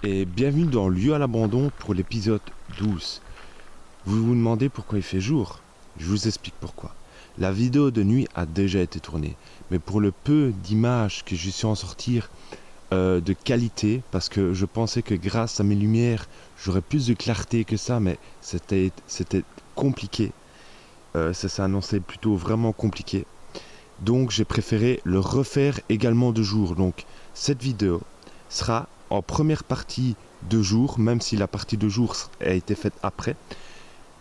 et bienvenue dans Lieu à l'abandon pour l'épisode 12. Vous vous demandez pourquoi il fait jour? Je vous explique pourquoi. La vidéo de nuit a déjà été tournée, mais pour le peu d'images que j'ai su en sortir de qualité, parce que je pensais que grâce à mes lumières, j'aurais plus de clarté que ça, mais c'était compliqué. Ça s'est annoncé plutôt vraiment compliqué. Donc j'ai préféré le refaire également de jour. Donc cette vidéo sera en première partie de jour, même si la partie de jour a été faite après.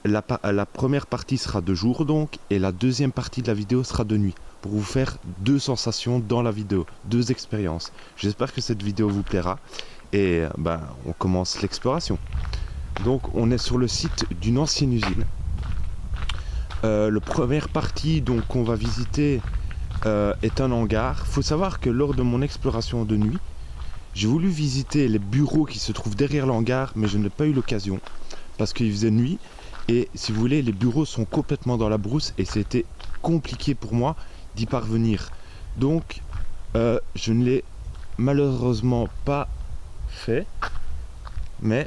La première partie sera de jour donc, et la deuxième partie de la vidéo sera de nuit, pour vous faire deux sensations dans la vidéo, deux expériences. J'espère que cette vidéo vous plaira, et on commence l'exploration. Donc on est sur le site d'une ancienne usine. La première partie donc qu'on va visiter est un hangar. Faut savoir que lors de mon exploration de nuit, j'ai voulu visiter les bureaux qui se trouvent derrière l'hangar, mais je n'ai pas eu l'occasion parce qu'il faisait nuit. Et si vous voulez, les bureaux sont complètement dans la brousse et c'était compliqué pour moi d'y parvenir. Donc, je ne l'ai malheureusement pas fait, mais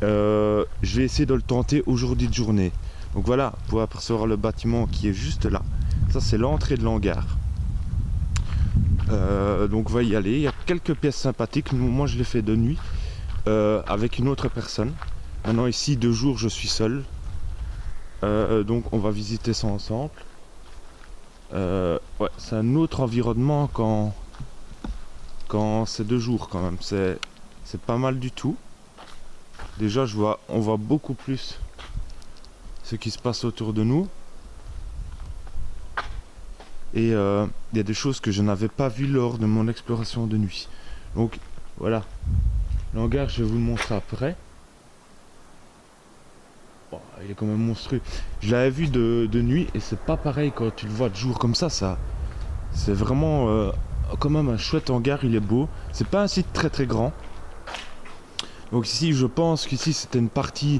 je vais essayer de le tenter aujourd'hui de journée. Donc voilà, vous pouvez apercevoir le bâtiment qui est juste là. Ça, c'est l'entrée de l'hangar. Donc on va y aller. Il y a quelques pièces sympathiques. Moi, je l'ai fait de nuit avec une autre personne. Maintenant, ici, de jour, je suis seul. Donc on va visiter ça ensemble. Ouais, c'est un autre environnement quand c'est de jour quand même. C'est pas mal du tout. Déjà, on voit beaucoup plus ce qui se passe autour de nous. Et il y a des choses que je n'avais pas vues lors de mon exploration de nuit. Donc voilà. L'hangar, je vais vous le montrer après. Oh, il est quand même monstrueux. Je l'avais vu de nuit et c'est pas pareil quand tu le vois de jour comme ça. C'est vraiment quand même un chouette hangar. Il est beau. C'est pas un site très très grand. Donc ici, je pense qu'ici c'était une partie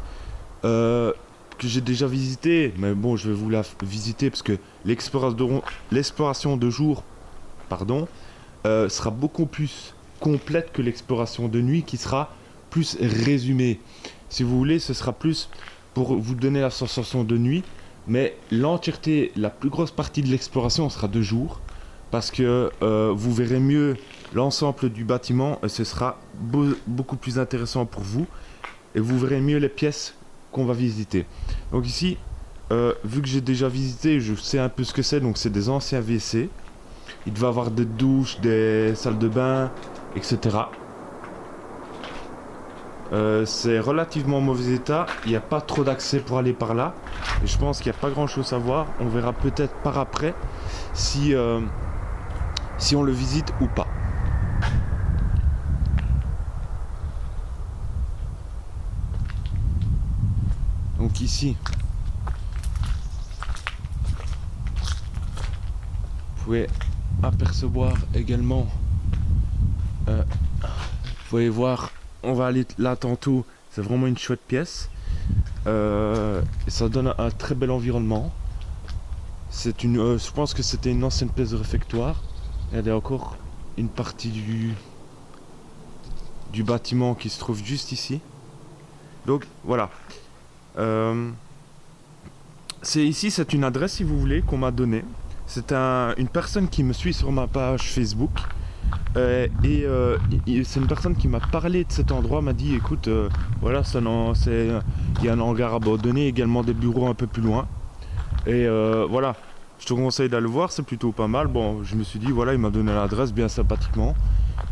que j'ai déjà visité, mais bon, je vais vous la visiter parce que l'exploration de jour, sera beaucoup plus complète que l'exploration de nuit, qui sera plus résumée. Si vous voulez, ce sera plus pour vous donner la sensation de nuit, mais l'entièreté, la plus grosse partie de l'exploration sera de jour, parce que vous verrez mieux l'ensemble du bâtiment, et ce sera beaucoup plus intéressant pour vous, et vous verrez mieux les pièces qu'on va visiter. Donc ici, vu que j'ai déjà visité, je sais un peu ce que c'est. Donc c'est des anciens WC. Il devait avoir des douches, des salles de bain, etc. C'est relativement mauvais état. Il n'y a pas trop d'accès pour aller par là. Et je pense qu'il n'y a pas grand chose à voir. On verra peut-être par après si on le visite ou pas. Donc ici, vous pouvez apercevoir également, vous pouvez voir, on va aller là tantôt, c'est vraiment une chouette pièce, et ça donne un très bel environnement. Je pense que c'était une ancienne pièce de réfectoire. Il y a encore une partie du bâtiment qui se trouve juste ici. Donc voilà. C'est une adresse, si vous voulez, qu'on m'a donnée. C'est une personne qui me suit sur ma page Facebook. C'est une personne qui m'a parlé de cet endroit, m'a dit écoute, voilà, il y a un hangar abandonné, également des bureaux un peu plus loin. Et voilà, je te conseille d'aller le voir, c'est plutôt pas mal. Bon, je me suis dit, voilà, il m'a donné l'adresse bien sympathiquement.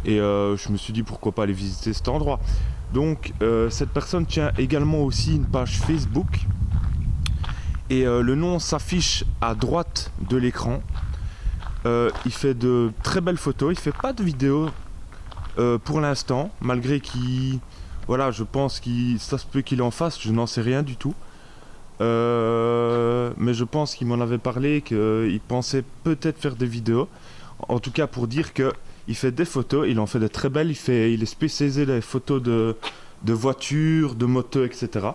Et je me suis dit pourquoi pas aller visiter cet endroit. Donc cette personne tient également aussi une page Facebook. Et le nom s'affiche à droite de l'écran. Il fait de très belles photos. Il fait pas de vidéos pour l'instant, malgré qu'il... Voilà, je pense ça se peut qu'il en fasse, je n'en sais rien du tout. Mais je pense qu'il m'en avait parlé, qu'il pensait peut-être faire des vidéos. En tout cas pour dire que il fait des photos, il en fait de très belles. Il est spécialisé dans les photos de voitures, de motos, etc.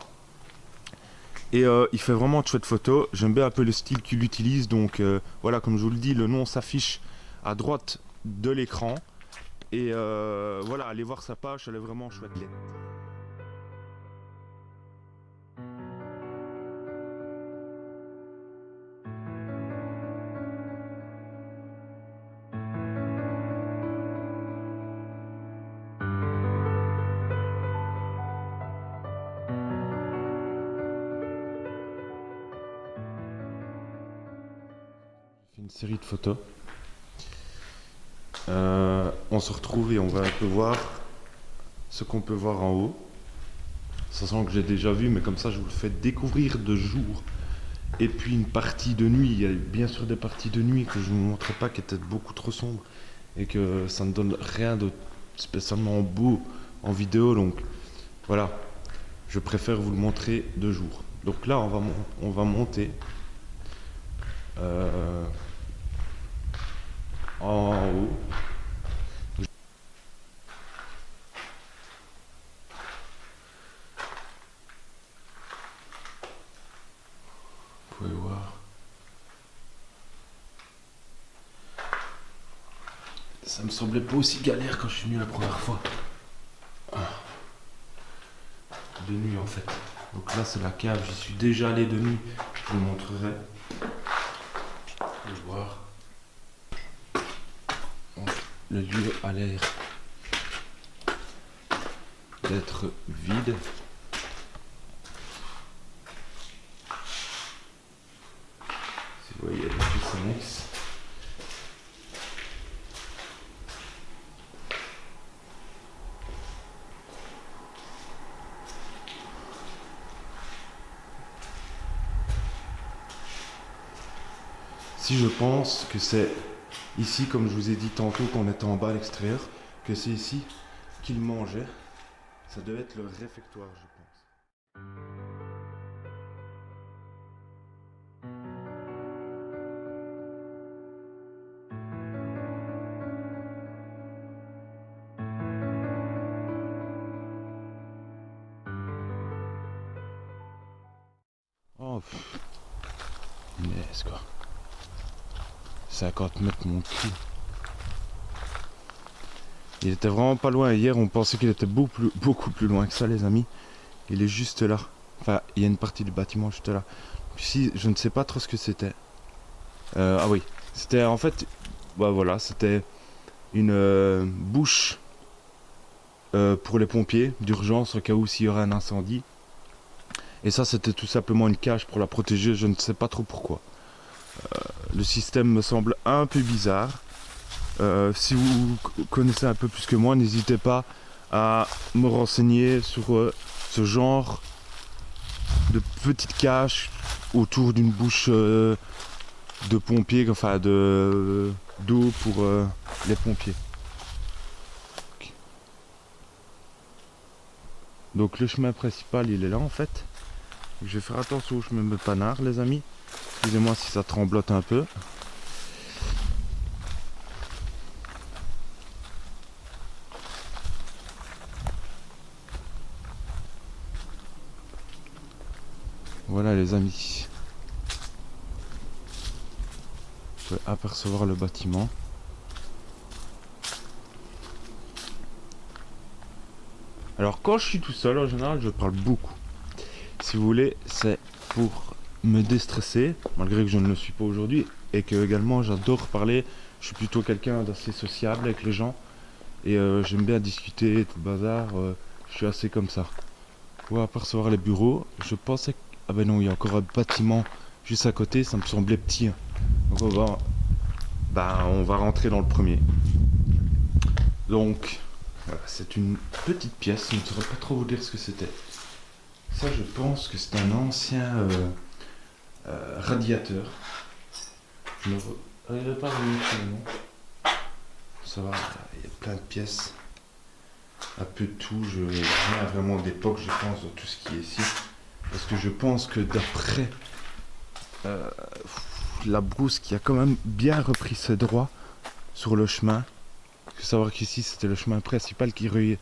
Et il fait vraiment de chouettes photos. J'aime bien un peu le style qu'il utilise. Donc voilà, comme je vous le dis, le nom s'affiche à droite de l'écran. Et voilà, allez voir sa page, elle est vraiment chouette. J'ai fait une série de photos. On se retrouve et on va un peu voir ce qu'on peut voir en haut. Sachant que j'ai déjà vu, mais comme ça je vous le fais découvrir de jour. Et puis une partie de nuit. Il y a bien sûr des parties de nuit que je ne vous montrerai pas, qui étaient beaucoup trop sombres. Et que ça ne donne rien de spécialement beau en vidéo. Donc voilà, je préfère vous le montrer de jour. Donc là on va monter en haut. Vous pouvez voir. Ça me semblait pas aussi galère quand je suis venu la première fois. De nuit en fait. Donc là c'est la cave, j'y suis déjà allé de nuit. Je vous montrerai. Vous pouvez voir. Le lieu a l'air d'être vide. Si vous voyez, il y a des pièces annexes. Si je pense que c'est ici, comme je vous ai dit tantôt qu'on était en bas à l'extérieur, que c'est ici qu'ils mangeaient, ça devait être le réfectoire, je pense. Oh, punaise quoi. 50 mètres mon cul. Il était vraiment pas loin. Hier, on pensait qu'il était beaucoup plus loin que ça, les amis. Il est juste là. Enfin, il y a une partie du bâtiment juste là. Ici, je ne sais pas trop ce que c'était. Ah oui, c'était en fait, bah voilà, c'était une bouche pour les pompiers d'urgence au cas où s'il y aurait un incendie. Et ça, c'était tout simplement une cage pour la protéger. Je ne sais pas trop pourquoi. Le système me semble un peu bizarre. Si vous connaissez un peu plus que moi, n'hésitez pas à me renseigner sur ce genre de petite cache autour d'une bouche de pompiers, enfin d'eau pour les pompiers. Okay. Donc le chemin principal, il est là en fait. Je vais faire attention où je me mets panard, les amis. Excusez-moi si ça tremblote un peu. Voilà les amis. Vous pouvez apercevoir le bâtiment. Alors quand je suis tout seul, en général, je parle beaucoup. Si vous voulez, c'est pour me déstresser, malgré que je ne le suis pas aujourd'hui, et que également j'adore parler. Je suis plutôt quelqu'un d'assez sociable avec les gens, et j'aime bien discuter, tout le bazar. Je suis assez comme ça. Vous pouvez apercevoir les bureaux. Je pensais que... Ah ben non, il y a encore un bâtiment juste à côté, ça me semblait petit. Donc on va rentrer dans le premier. Donc, voilà, c'est une petite pièce, je ne saurais pas trop vous dire ce que c'était. Ça, je pense que c'est un ancien radiateur. Je ne n'arriverai pas à revenir sur le nom. Ça va, il y a plein de pièces. Un peu de tout, je viens vraiment d'époque, je pense, de tout ce qui est ici. Parce que je pense que d'après la brousse qui a quand même bien repris ses droits sur le chemin, il faut savoir qu'ici c'était le chemin principal qui reliait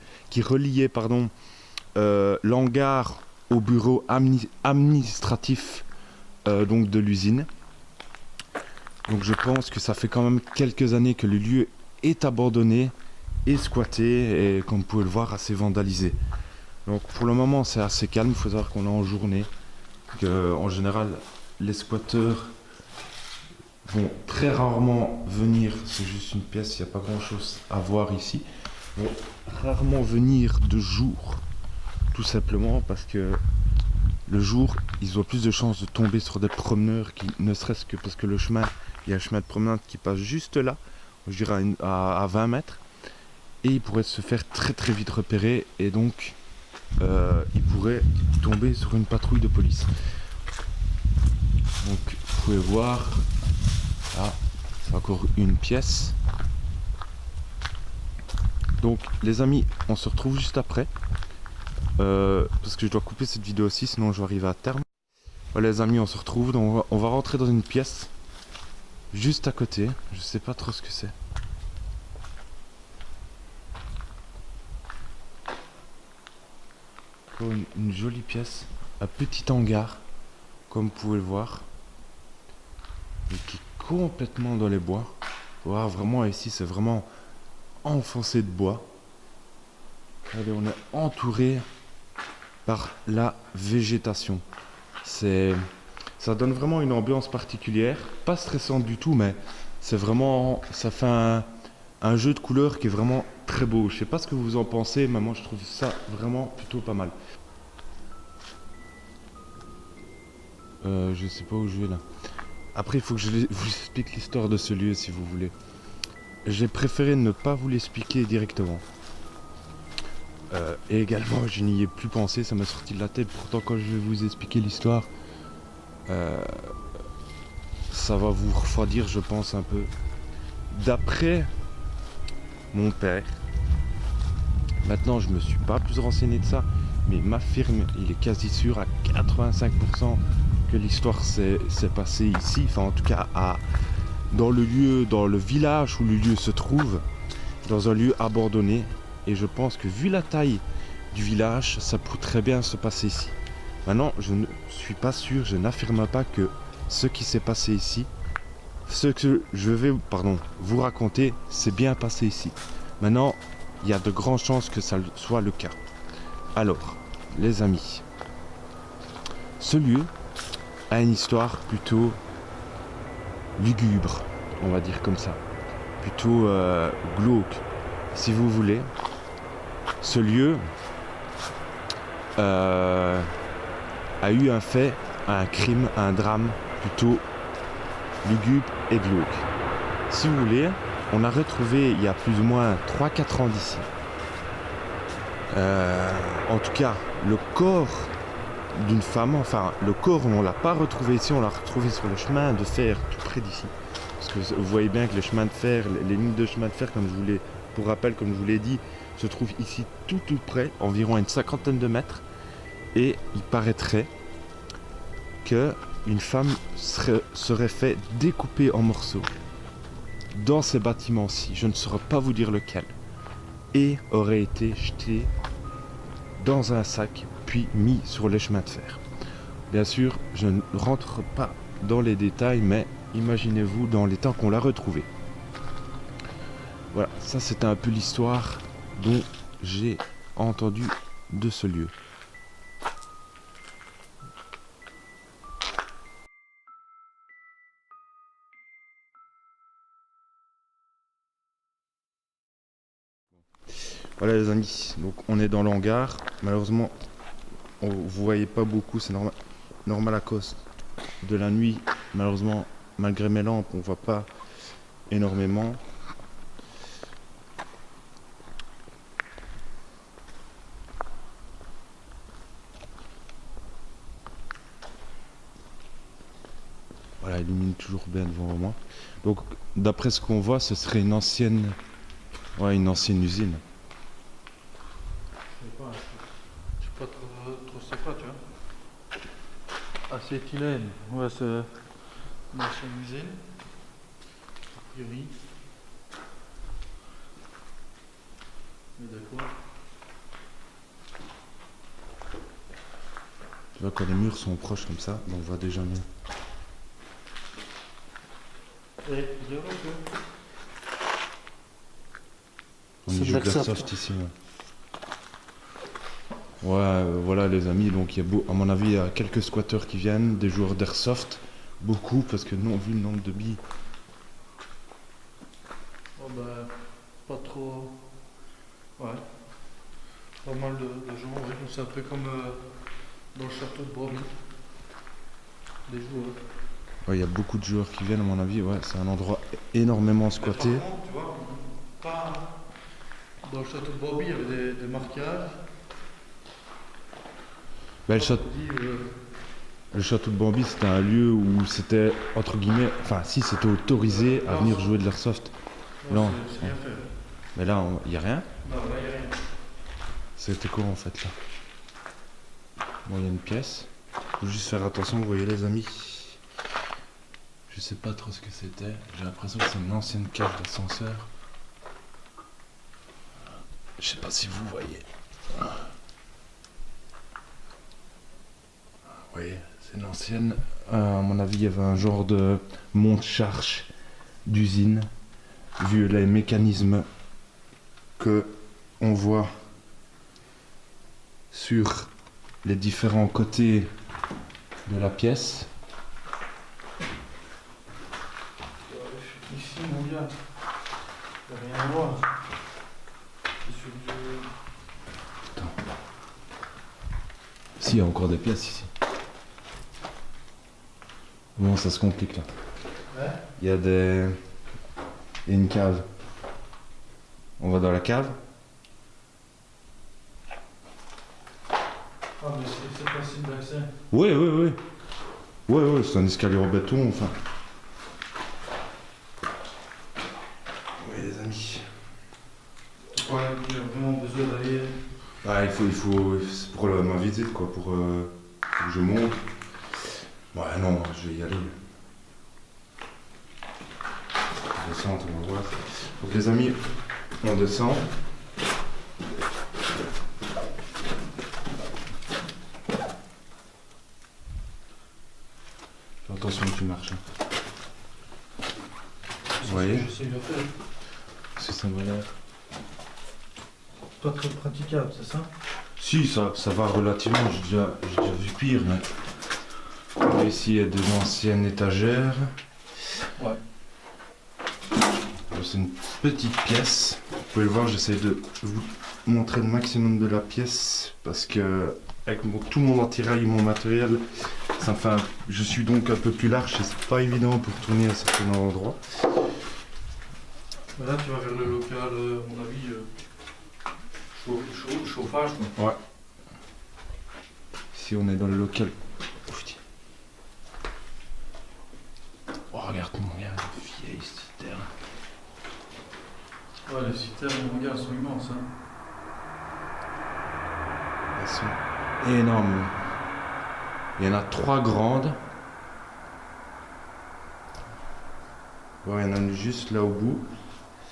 l'hangar au bureau administratif donc de l'usine. Donc je pense que ça fait quand même quelques années que le lieu est abandonné est squattée et comme vous pouvez le voir assez vandalisée. Donc pour le moment c'est assez calme, il faut savoir qu'on est en journée, que en général les squatteurs vont très rarement venir, c'est juste une pièce, il n'y a pas grand chose à voir ici, vont rarement venir de jour, tout simplement parce que le jour, ils ont plus de chances de tomber sur des promeneurs qui, ne serait-ce que parce que le chemin, il y a un chemin de promenade qui passe juste là, je dirais à 20 mètres, et ils pourraient se faire très très vite repérer, et donc ils pourraient tomber sur une patrouille de police. Donc vous pouvez voir, là, c'est encore une pièce. Donc les amis, on se retrouve juste après. Parce que je dois couper cette vidéo aussi, sinon je vais arriver à terme. Voilà les amis, on se retrouve, donc on va rentrer dans une pièce juste à côté, je sais pas trop ce que c'est. Une jolie pièce, un petit hangar, comme vous pouvez le voir, et qui est complètement dans les bois. Faut voir vraiment ici, c'est vraiment enfoncé de bois. Regardez, on est entouré par la végétation. Ça donne vraiment une ambiance particulière, pas stressante du tout, mais c'est vraiment, ça fait un jeu de couleurs qui est vraiment très beau. Je sais pas ce que vous en pensez, mais moi je trouve ça vraiment plutôt pas mal. Je sais pas où je vais là. Après, il faut que je vous explique l'histoire de ce lieu si vous voulez. J'ai préféré ne pas vous l'expliquer directement. Et également, je n'y ai plus pensé, ça m'a sorti de la tête. Pourtant, quand je vais vous expliquer l'histoire, ça va vous refroidir, je pense, un peu. D'après mon père, maintenant je me suis pas plus renseigné de ça, mais il m'affirme, il est quasi sûr à 85% que l'histoire s'est passée ici, enfin en tout cas dans le lieu, dans le village où le lieu se trouve, dans un lieu abandonné. Et je pense que vu la taille du village, ça pourrait très bien se passer ici. Maintenant, je ne suis pas sûr, je n'affirme pas que ce qui s'est passé ici, ce que je vais vous raconter, c'est bien passé ici. Maintenant, il y a de grandes chances que ça soit le cas. Alors, les amis, ce lieu a une histoire plutôt lugubre, on va dire comme ça, plutôt glauque, si vous voulez. Ce lieu a eu un fait, un crime, un drame plutôt lugubre et glauque. Si vous voulez, on a retrouvé il y a plus ou moins 3-4 ans d'ici, en tout cas, le corps d'une femme, enfin le corps on ne l'a pas retrouvé ici, on l'a retrouvé sur le chemin de fer tout près d'ici. Parce que vous voyez bien que les chemins de fer, les lignes de chemin de fer, pour rappel, comme je vous l'ai dit, se trouvent ici tout près, environ à une 50aine de mètres. Et il paraîtrait que une femme serait fait découper en morceaux dans ces bâtiments-ci, je ne saurais pas vous dire lequel, et aurait été jetée dans un sac puis mis sur les chemins de fer. Bien sûr, je ne rentre pas dans les détails, mais imaginez-vous dans l'état qu'on l'a retrouvée. Voilà, ça c'était un peu l'histoire dont j'ai entendu de ce lieu. Voilà les amis, donc on est dans l'hangar. Malheureusement, vous voyez pas beaucoup, c'est normal à cause de la nuit. Malheureusement, malgré mes lampes, on voit pas énormément. Voilà, il illumine toujours bien devant moi. Donc, d'après ce qu'on voit, ce serait une ancienne usine. Je sais pas trop c'est quoi, tu vois. Acétylène, ouais, c'est une ancienne usine, a priori. Mais d'accord. Tu vois, quand les murs sont proches comme ça, on voit déjà mieux. Et, dis-moi un peu. On C'est y de joue de l'airsoft. l'airsoft ici. Ouais, voilà les amis, donc il y a à mon avis il y a quelques squatteurs qui viennent, des joueurs d'airsoft, beaucoup parce que non, vu le nombre de billes. Oh bah, pas trop. Ouais. Pas mal de gens, oui. C'est un peu comme dans le château de Bobby. Des joueurs. Ouais, il y a beaucoup de joueurs qui viennent à mon avis, ouais, c'est un endroit énormément squatté. Mais par contre, tu vois, pas dans le château de Bobby, il y avait des marquages. Bah, Dit, le château de Bambi c'était un lieu où c'était entre guillemets, enfin si c'était autorisé à venir jouer de l'airsoft. Non. C'est rien fait. Mais là, il n'y a rien. Non, là, il n'y a rien. C'était quoi en fait là? Bon, il y a une pièce. Faut juste faire attention, vous voyez les amis. Je sais pas trop ce que c'était. J'ai l'impression que c'est une ancienne cage d'ascenseur. Je sais pas si vous voyez. Vous voyez, c'est une ancienne. À mon avis, il y avait un genre de monte-charge d'usine. Vu les mécanismes que on voit sur les différents côtés de la pièce. Ici, mon gars, il n'y a rien à voir. C'est sur du. Si, il y a encore des pièces ici. Bon, ça se complique là. Ouais. Il y a des... Il y a une cave. On va dans la cave. Ah, mais c'est facile d'accès. Oui, oui, oui. Oui, oui, c'est un escalier en béton, enfin. Oui, les amis. Ouais, il y a vraiment besoin d'aller. Ah, il faut... C'est pour ma visite, quoi, pour que je monte. Ouais, non, je vais y aller. Descente, on va voir. Donc les amis, on descend. Fais attention que tu marches. Hein. Vous voyez? Je sais le faire. C'est ça m'a l'air. Pas très praticable, c'est ça? Si, ça va relativement, j'ai déjà vu pire. Mais... Ici, il y a des anciennes étagères. Ouais. C'est une petite pièce. Vous pouvez le voir, j'essaie de vous montrer le maximum de la pièce parce que avec tout mon attirail et mon matériel, ça me fait je suis donc un peu plus large et c'est pas évident pour tourner à certains endroits. Mais là, tu vas vers le local, à mon avis, chauffage. Quoi. Ouais. Ici, on est dans le local. Oh, regarde mon gars, une vieille citerne. Ouais, les citernes, mon gars, elles sont immenses. Hein. Elles sont énormes. Il y en a 3 grandes. Ouais, il y en a une juste là au bout.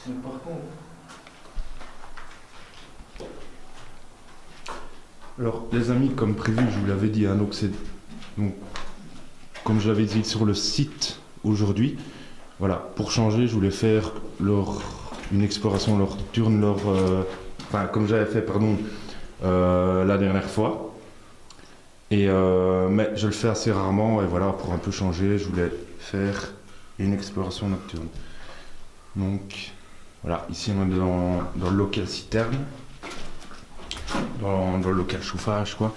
Mais par contre. Alors, les amis, comme prévu, je vous l'avais dit, hein, donc, comme je l'avais dit sur le site aujourd'hui, voilà, pour changer, je voulais faire une exploration nocturne, enfin, comme j'avais fait, pardon, la dernière fois. Et, mais je le fais assez rarement, et voilà, pour un peu changer, je voulais faire une exploration nocturne. Donc, voilà, ici on est dans le local citerne. Dans le local chauffage, quoi,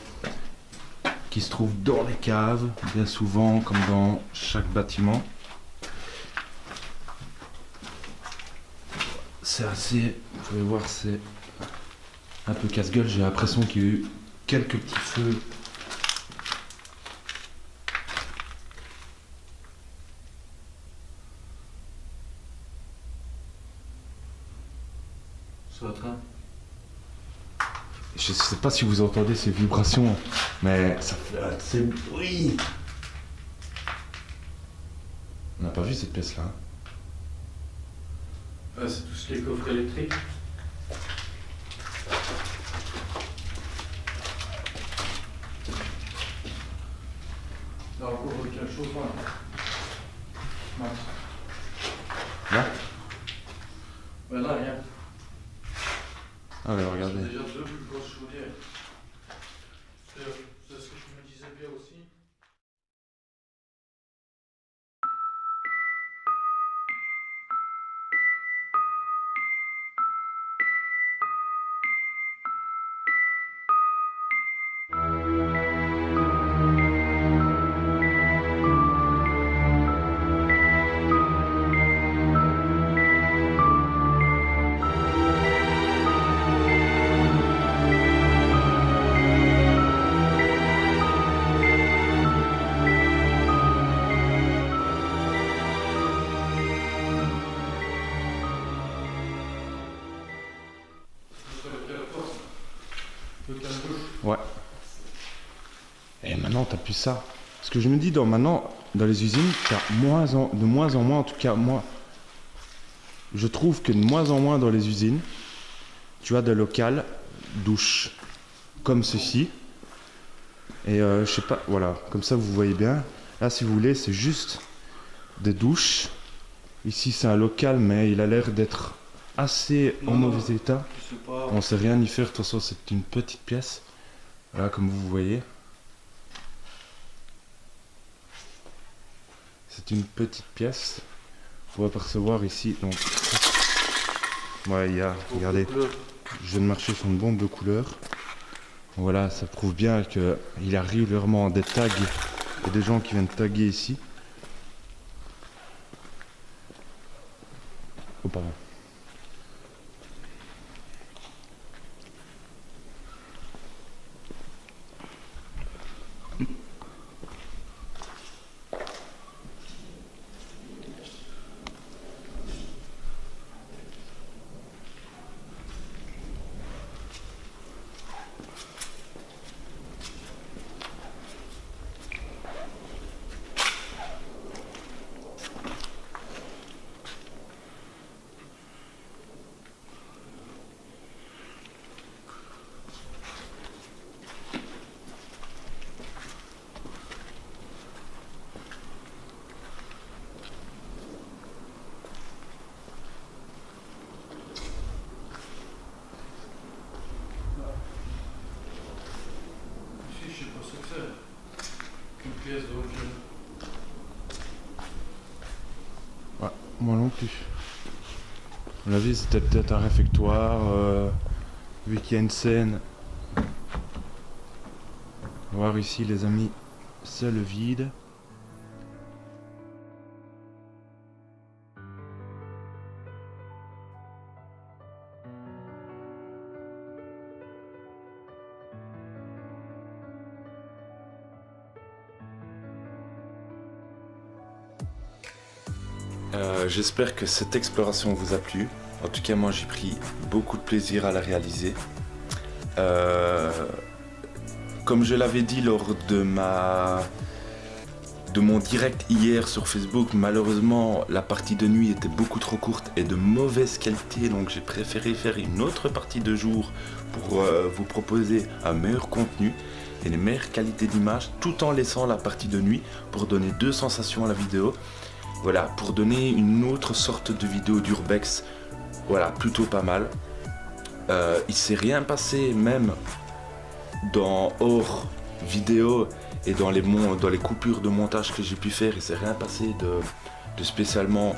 qui se trouve dans les caves, bien souvent, comme dans chaque bâtiment. C'est assez, vous pouvez voir, c'est un peu casse-gueule. J'ai l'impression qu'il y a eu quelques petits feux. Ça va très. Je sais pas si vous entendez ces vibrations, mais ça fait assez bruit. On n'a pas vu cette pièce-là. Hein. Ouais, c'est tout ce qui est coffre électrique. Là encore, le chauffage. Max. Là, Ben là, rien. Local douche. Ouais. Et maintenant, t'as plus ça. Parce que je me dis, maintenant, dans les usines, t'as de moins en moins, en tout cas, moi, je trouve que de moins en moins dans les usines, tu as des locales douches comme ceci. Et je sais pas, voilà, comme ça vous voyez bien. Là, si vous voulez, c'est juste des douches. Ici, c'est un local, mais il a l'air d'être assez en mauvais état. Je sais pas. On sait rien y faire, de toute façon, c'est une petite pièce. Voilà, comme vous voyez. C'est une petite pièce. Vous pouvez apercevoir ici, donc... Ouais, il y a, regardez, je viens de marcher sur une bombe de couleur. Voilà, ça prouve bien qu'il arrive régulièrement des tags. Il y a des gens qui viennent taguer ici. Oh, pardon. Ici, je sais pas ce que c'est. Une pièce de hockey. Ouais, moi non plus. À mon avis, c'était peut-être un réfectoire, vu qu'il y a une scène. On va voir ici, les amis, c'est le vide. J'espère que cette exploration vous a plu. En tout cas, moi j'ai pris beaucoup de plaisir à la réaliser. Comme je l'avais dit lors de mon direct hier sur Facebook, malheureusement la partie de nuit était beaucoup trop courte et de mauvaise qualité, donc j'ai préféré faire une autre partie de jour pour vous proposer un meilleur contenu et une meilleure qualité d'image, tout en laissant la partie de nuit pour donner deux sensations à la vidéo. Voilà, pour donner une autre sorte de vidéo d'urbex, voilà, plutôt pas mal. Il s'est rien passé, même dans hors vidéo et dans les coupures de montage que j'ai pu faire, il s'est rien passé de spécialement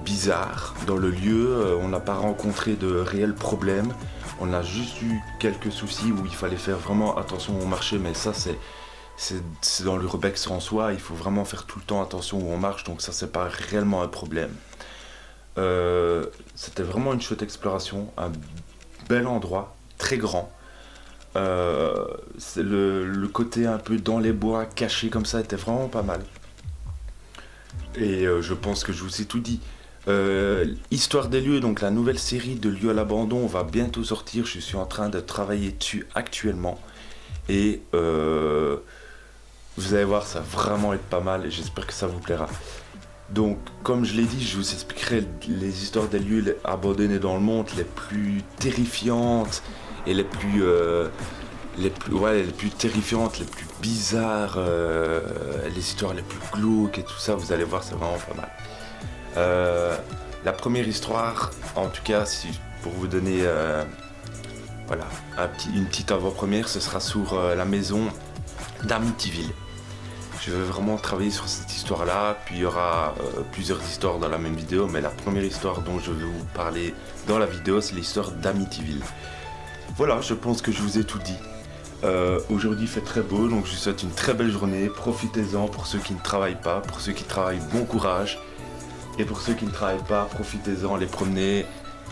bizarre dans le lieu. On n'a pas rencontré de réels problèmes. On a juste eu quelques soucis où il fallait faire vraiment attention au marché, mais ça c'est dans l'urbex en soi, il faut vraiment faire tout le temps attention où on marche, donc ça c'est pas réellement un problème. C'était vraiment une chouette exploration, un bel endroit, très grand. C'est le côté un peu dans les bois, caché comme ça, était vraiment pas mal. Et je pense que je vous ai tout dit. Histoire des lieux, donc la nouvelle série de lieux à l'abandon va bientôt sortir, je suis en train de travailler dessus actuellement. Et vous allez voir, ça va vraiment être pas mal et j'espère que ça vous plaira. Donc, comme je l'ai dit, je vous expliquerai les histoires des lieux abandonnés dans le monde, les plus terrifiantes et les plus terrifiantes, les plus bizarres, les histoires les plus glauques et tout ça. Vous allez voir, c'est vraiment pas mal. La première histoire, en tout cas, pour vous donner voilà, une petite avant-première, ce sera sur la maison d'Amityville. Je veux vraiment travailler sur cette histoire-là, puis il y aura plusieurs histoires dans la même vidéo, mais la première histoire dont je vais vous parler dans la vidéo, c'est l'histoire d'Amityville. Voilà, je pense que je vous ai tout dit. Aujourd'hui il fait très beau, donc je vous souhaite une très belle journée, profitez-en pour ceux qui ne travaillent pas, pour ceux qui travaillent, bon courage, et pour ceux qui ne travaillent pas, profitez-en, les promener.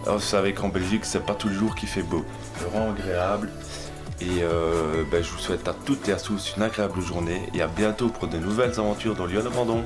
Alors, vous savez qu'en Belgique, c'est pas tout le jour qu'il fait beau, c'est vraiment agréable. Et je vous souhaite à toutes et à tous une agréable journée et à bientôt pour de nouvelles aventures dans Lyon Abandon.